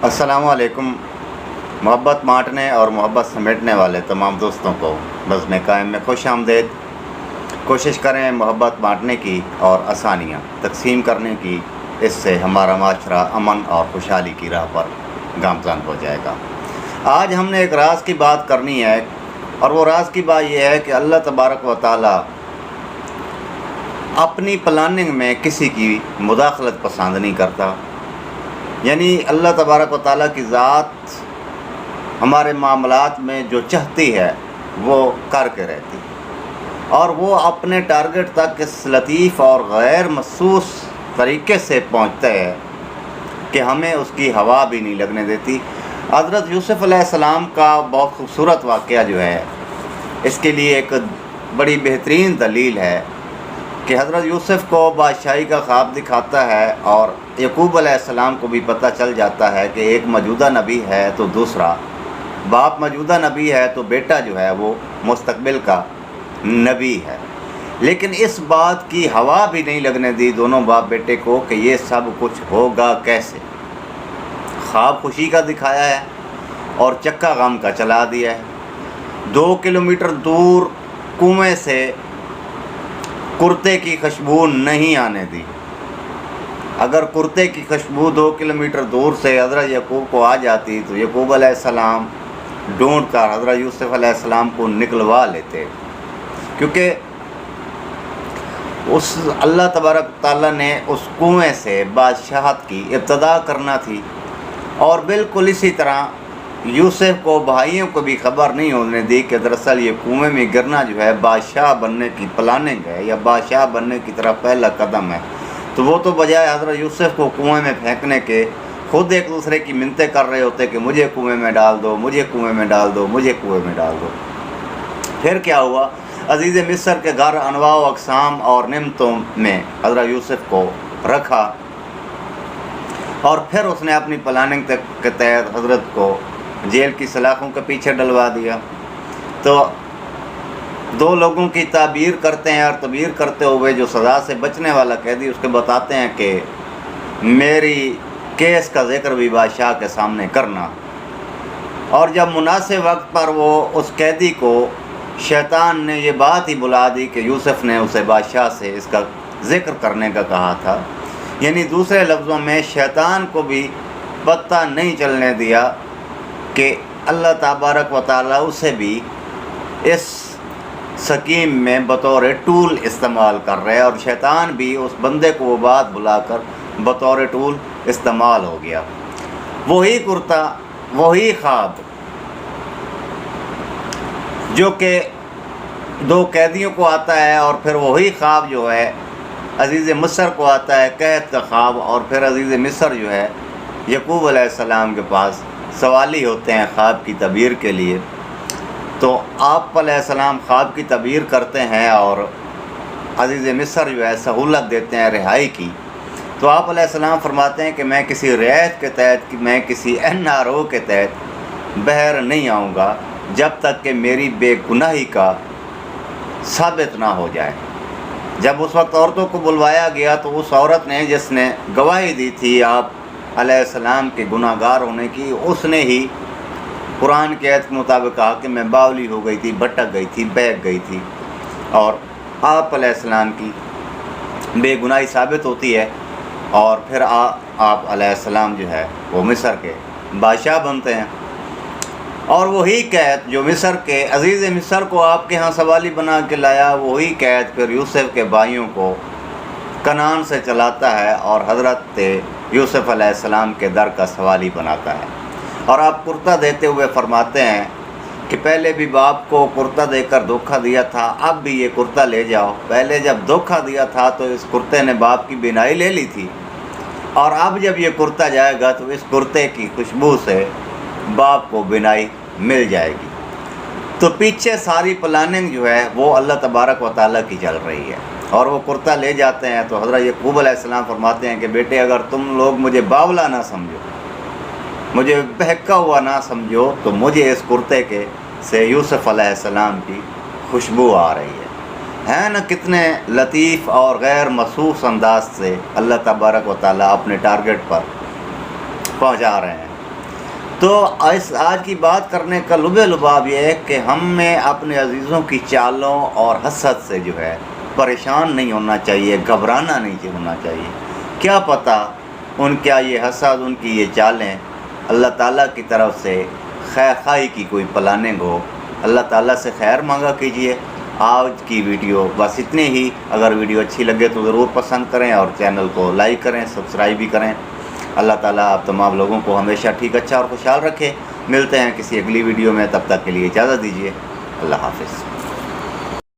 السلام علیکم۔ محبت بانٹنے اور محبت سمیٹنے والے تمام دوستوں کو بزم قائم میں خوش آمدید۔ کوشش کریں محبت بانٹنے کی اور آسانیاں تقسیم کرنے کی، اس سے ہمارا معاشرہ امن اور خوشحالی کی راہ پر گامزن ہو جائے گا۔ آج ہم نے ایک راز کی بات کرنی ہے، اور وہ راز کی بات یہ ہے کہ اللہ تبارک و تعالی اپنی پلاننگ میں کسی کی مداخلت پسند نہیں کرتا۔ یعنی اللہ تبارک و تعالیٰ کی ذات ہمارے معاملات میں جو چاہتی ہے وہ کر کے رہتی ہے، اور وہ اپنے ٹارگٹ تک اس لطیف اور غیر محسوس طریقے سے پہنچتا ہے کہ ہمیں اس کی ہوا بھی نہیں لگنے دیتی۔ حضرت یوسف علیہ السلام کا بہت خوبصورت واقعہ جو ہے، اس کے لیے ایک بڑی بہترین دلیل ہے کہ حضرت یوسف کو بادشاہی کا خواب دکھاتا ہے، اور یعقوب علیہ السلام کو بھی پتہ چل جاتا ہے کہ ایک موجودہ نبی ہے تو دوسرا باپ موجودہ نبی ہے، تو بیٹا جو ہے وہ مستقبل کا نبی ہے۔ لیکن اس بات کی ہوا بھی نہیں لگنے دی دونوں باپ بیٹے کو کہ یہ سب کچھ ہوگا کیسے۔ خواب خوشی کا دکھایا ہے اور چکا غم کا چلا دیا ہے۔ 2 کلومیٹر دور کنویں سے کرتے کی خوشبو نہیں آنے دی۔ اگر کرتے کی خوشبو 2 کلومیٹر دور سے حضرت یعقوب کو آ جاتی تو یعقوب علیہ السلام ڈھونڈ کر حضرت یوسف علیہ السلام کو نکلوا لیتے، کیونکہ اس اللہ تبارک تعالیٰ نے اس کنویں سے بادشاہت کی ابتدا کرنا تھی، اور بالکل اسی طرح یوسف کو بھائیوں کو بھی خبر نہیں ہونے دی کہ دراصل یہ کنویں میں گرنا جو ہے بادشاہ بننے کی پلاننگ ہے، یا بادشاہ بننے کی طرف پہلا قدم ہے۔ تو وہ تو بجائے حضرت یوسف کو کنویں میں پھینکنے کے خود ایک دوسرے کی منتیں کر رہے ہوتے کہ مجھے کنویں میں ڈال دو، مجھے کنویں میں ڈال دو، مجھے کنویں میں ڈال دو۔ پھر کیا ہوا؟ عزیز مصر کے گھر انواع و اقسام اور نعمتوں میں حضرت یوسف کو رکھا، اور پھر اس نے اپنی پلاننگ کے تحت حضرت کو جیل کی سلاخوں کے پیچھے ڈلوا دیا۔ تو 2 لوگوں کی تعبیر کرتے ہیں، اور تعبیر کرتے ہوئے جو سزا سے بچنے والا قیدی اس کے بتاتے ہیں کہ میری کیس کا ذکر بھی بادشاہ کے سامنے کرنا۔ اور جب مناسب وقت پر وہ اس قیدی کو شیطان نے یہ بات ہی بلا دی کہ یوسف نے اسے بادشاہ سے اس کا ذکر کرنے کا کہا تھا، یعنی دوسرے لفظوں میں شیطان کو بھی پتہ نہیں چلنے دیا کہ اللہ تبارک و تعالیٰ اسے بھی اس سکیم میں بطور ٹول استعمال کر رہے ہیں، اور شیطان بھی اس بندے کو وہ بات بلا کر بطور ٹول استعمال ہو گیا۔ وہی کرتا، وہی خواب جو کہ 2 قیدیوں کو آتا ہے، اور پھر وہی خواب جو ہے عزیز مصر کو آتا ہے، قید کا خواب، اور پھر عزیز مصر جو ہے یعقوب علیہ السلام کے پاس سوالی ہوتے ہیں خواب کی تعبیر کے لیے۔ تو آپ علیہ السلام خواب کی تعبیر کرتے ہیں، اور عزیز مصر جو ہے سہولت دیتے ہیں رہائی کی۔ تو آپ علیہ السلام فرماتے ہیں کہ میں کسی رعایت کے تحت، میں کسی NRO کے تحت بحر نہیں آؤں گا جب تک کہ میری بے گناہی کا ثابت نہ ہو جائے۔ جب اس وقت عورتوں کو بلوایا گیا تو اس عورت نے جس نے گواہی دی تھی آپ علیہ السلام کے گناہ گار ہونے کی، اس نے ہی قرآن کی آیت کے مطابق کہا کہ میں باولی ہو گئی تھی، بھٹک گئی تھی، بہک گئی تھی، اور آپ علیہ السلام کی بے گناہی ثابت ہوتی ہے، اور پھر آپ علیہ السلام جو ہے وہ مصر کے بادشاہ بنتے ہیں۔ اور وہی قید جو مصر کے عزیز مصر کو آپ کے ہاں سوالی بنا کے لایا، وہی قید پھر یوسف کے بھائیوں کو کنعان سے چلاتا ہے، اور حضرت یوسف علیہ السلام کے در کا سوالی بناتا ہے۔ اور آپ کرتا دیتے ہوئے فرماتے ہیں کہ پہلے بھی باپ کو کرتا دے کر دھوکہ دیا تھا، اب بھی یہ کرتا لے جاؤ۔ پہلے جب دھوکہ دیا تھا تو اس کرتے نے باپ کی بینائی لے لی تھی، اور اب جب یہ کرتا جائے گا تو اس کرتے کی خوشبو سے باپ کو بینائی مل جائے گی۔ تو پیچھے ساری پلاننگ جو ہے وہ اللہ تبارک و تعالیٰ کی چل رہی ہے، اور وہ کرتا لے جاتے ہیں۔ تو حضرت یعقوب علیہ السلام فرماتے ہیں کہ بیٹے، اگر تم لوگ مجھے باولا نہ سمجھو، مجھے بہکا ہوا نہ سمجھو، تو مجھے اس کرتے کے سے یوسف علیہ السلام کی خوشبو آ رہی ہے نا؟ کتنے لطیف اور غیر محسوس انداز سے اللہ تبارک و تعالیٰ اپنے ٹارگٹ پر پہنچا رہے ہیں۔ تو آج کی بات کرنے کا لباب یہ ہے کہ ہمیں اپنے عزیزوں کی چالوں اور حسد سے جو ہے پریشان نہیں ہونا چاہیے، گھبرانا نہیں ہونا چاہیے۔ کیا پتہ ان کا یہ حسد، ان کی یہ چالیں اللہ تعالیٰ کی طرف سے خیر خواہی کی کوئی پلاننگ ہو۔ اللہ تعالیٰ سے خیر مانگا کیجئے۔ آج کی ویڈیو بس اتنے ہی۔ اگر ویڈیو اچھی لگے تو ضرور پسند کریں اور چینل کو لائک کریں، سبسکرائب بھی کریں۔ اللہ تعالیٰ آپ تمام لوگوں کو ہمیشہ ٹھیک، اچھا اور خوشحال رکھے۔ ملتے ہیں کسی اگلی ویڈیو میں، تب تک کے لیے اجازت دیجیے۔ اللہ حافظ۔